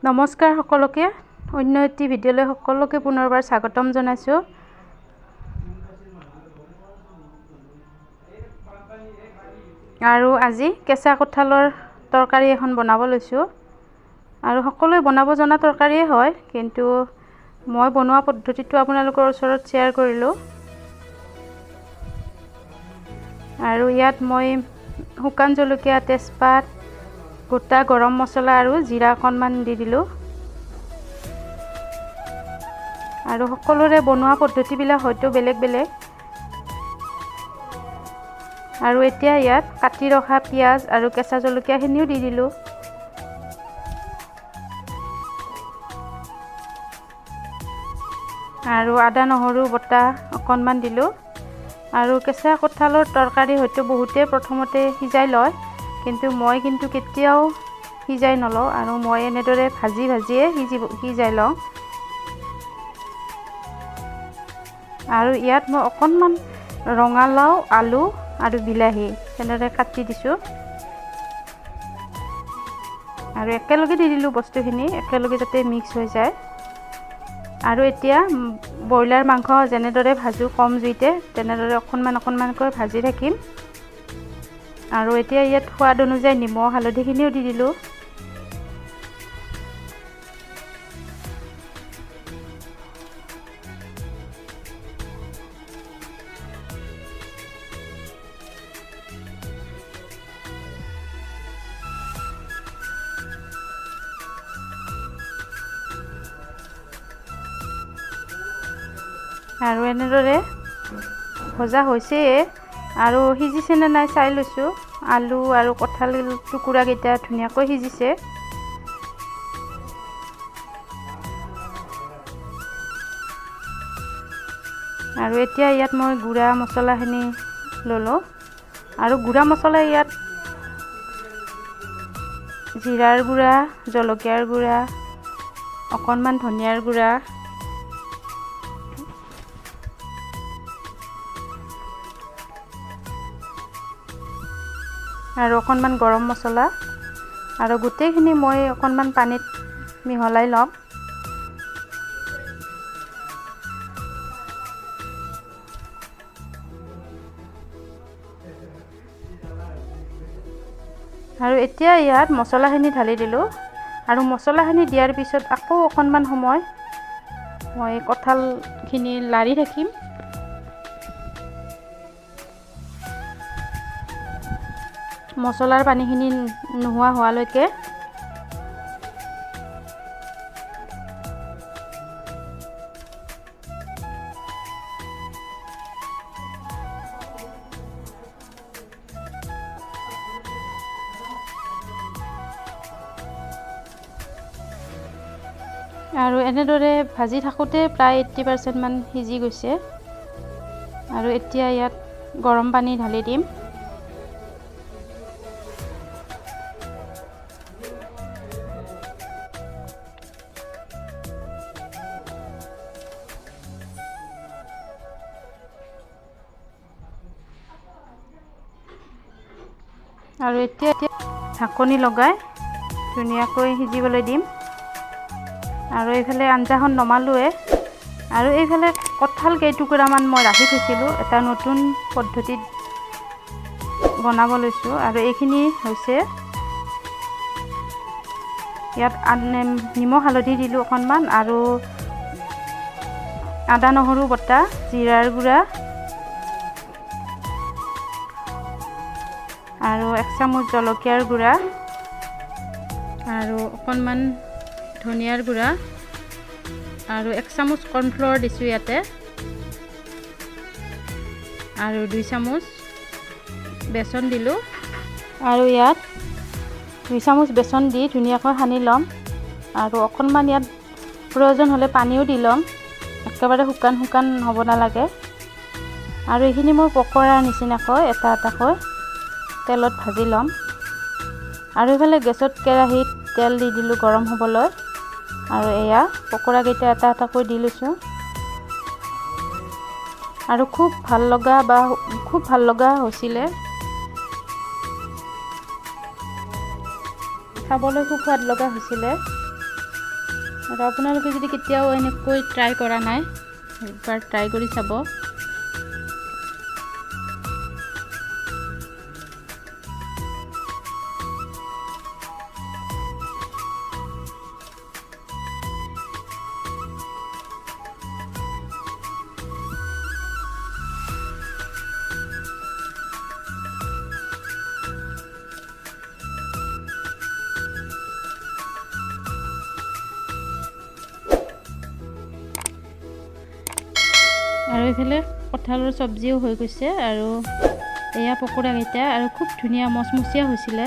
নমস্কাৰ সকলোকে অন্য এটি ভিডিঅ'লৈ সকলোকে পুনৰবাৰ স্বাগতম জনাইছোঁ। আৰু আজি কেঁচা কঁঠালৰ তৰকাৰী এখন বনাব লৈছোঁ। আৰু সকলোৱে বনাব জনা তৰকাৰীয়ে হয়, কিন্তু মই বনোৱা পদ্ধতিটো আপোনালোকৰ ওচৰত শ্বেয়াৰ কৰিলোঁ। আৰু ইয়াত মই শুকান জলকীয়া, তেজপাত, গোটা গৰম মছলা আৰু জিৰা অকণমান দি দিলোঁ। আৰু সকলোৰে বনোৱা পদ্ধতিবিলাক হয়তো বেলেগ বেলেগ। আৰু এতিয়া ইয়াত কাটি ৰখা পিঁয়াজ আৰু কেঁচা জলকীয়াখিনিও দি দিলোঁ। আৰু আদা নহৰু বটা অকণমান দিলোঁ। আৰু কেঁচা কঁঠালৰ তৰকাৰী হয়তো বহুতে প্ৰথমতে সিজাই লয়, কিন্তু মই কেতিয়াও সিজাই নলওঁ, আৰু মই এনেদৰে ভাজিয়ে সিজাই লওঁ। আৰু ইয়াত মই অকণমান ৰঙালাও, আলু আৰু বিলাহী তেনেদৰে কাটি দিছোঁ। আৰু একেলগে দি দিলোঁ বস্তুখিনি, একেলগে যাতে মিক্স হৈ যায়। আৰু এতিয়া ব্ৰইলাৰ মাংস যেনেদৰে ভাজোঁ কম জুইতে, তেনেদৰে অকণমানকৈ ভাজি থাকিম। আৰু এতিয়া ইয়াত সোৱাদ অনুযায়ী নিমখ হালধিখিনিও দি দিলোঁ। আৰু এনেদৰে ভজা হৈছে, আৰু সিজিছে নে নাই চাই লৈছোঁ। আলু আৰু কঁঠাল টুকুৰাকেইটা ধুনীয়াকৈ সিজিছে। আৰু এতিয়া ইয়াত মই গুড়া মছলাখিনি ল'লোঁ। আৰু গুড়া মছলা ইয়াত জিৰাৰ গুড়া, জলকীয়াৰ গুড়া, অকণমান ধনিয়াৰ গুড়া, আৰু অকণমান গৰম মছলা, আৰু গোটেইখিনি মই অকণমান পানীত মিহলাই ল'ম। আৰু এতিয়া ইয়াত মছলাখিনি ঢালি দিলোঁ। আৰু মছলাখিনি দিয়াৰ পিছত আকৌ অকণমান সময় মই কঁঠালখিনি লাৰি থাকিম। মছলাৰ পানীখিনি নোহোৱা হোৱালৈকে। আৰু এনেদৰে ভাজি থাকোঁতে প্ৰায় 80% মান সিজি গৈছে। আৰু এতিয়া ইয়াত গৰম পানী ঢালি দিম। আৰু এতিয়া ঢাকনি লগাই ধুনীয়াকৈ সিজিবলৈ দিম। আৰু এইফালে আঞ্জাখন নমালোৱে। আৰু এইফালে কঁঠাল কেইটুকুৰামান মই ৰাখি থৈছিলোঁ, এটা নতুন পদ্ধতিত বনাব লৈছোঁ। আৰু এইখিনি হৈছে, ইয়াত নিমখ হালধি দিলোঁ অকণমান, আৰু আদা নহৰু বটা, জিৰাৰ গুড়া, আৰু 1 চামুচ জলকীয়াৰ গুড়া, আৰু অকণমান ধনিয়াৰ গুড়া, আৰু 1 চামুচ কৰ্ণফ্ল'ৰ দিছোঁ ইয়াতে, আৰু 2 চামুচ বেচন দিলোঁ। আৰু ইয়াত 2 চামুচ বেচন দি ধুনীয়াকৈ সানি ল'ম। আৰু অকণমান ইয়াত প্ৰয়োজন হ'লে পানীও দি ল'ম, একেবাৰে শুকান হ'ব নালাগে। আৰু এইখিনি মই পকৰাৰ নিচিনাকৈ এটা এটাকৈ তেলত ভাজি ল'ম। আৰু এইফালে গেছত কেৰাহীত তেল দি দিলোঁ গৰম হ'বলৈ। আৰু এয়া পকৰাকেইটা এটা এটাকৈ দি লৈছোঁ। আৰু খুব ভাল লগা হৈছিলে। খাবলৈ খুব সোৱাদ লগা হৈছিলে। আৰু আপোনালোকে যদি কেতিয়াও এনেকৈ ট্ৰাই কৰা নাই একবাৰ ট্ৰাই কৰি চাব। আৰু এইফালে কঁঠালৰ চব্জিও হৈ গৈছে আৰু এয়া পকোৰা কেইটা আৰু খুব ধুনীয়া মচমচীয়া হৈছিলে।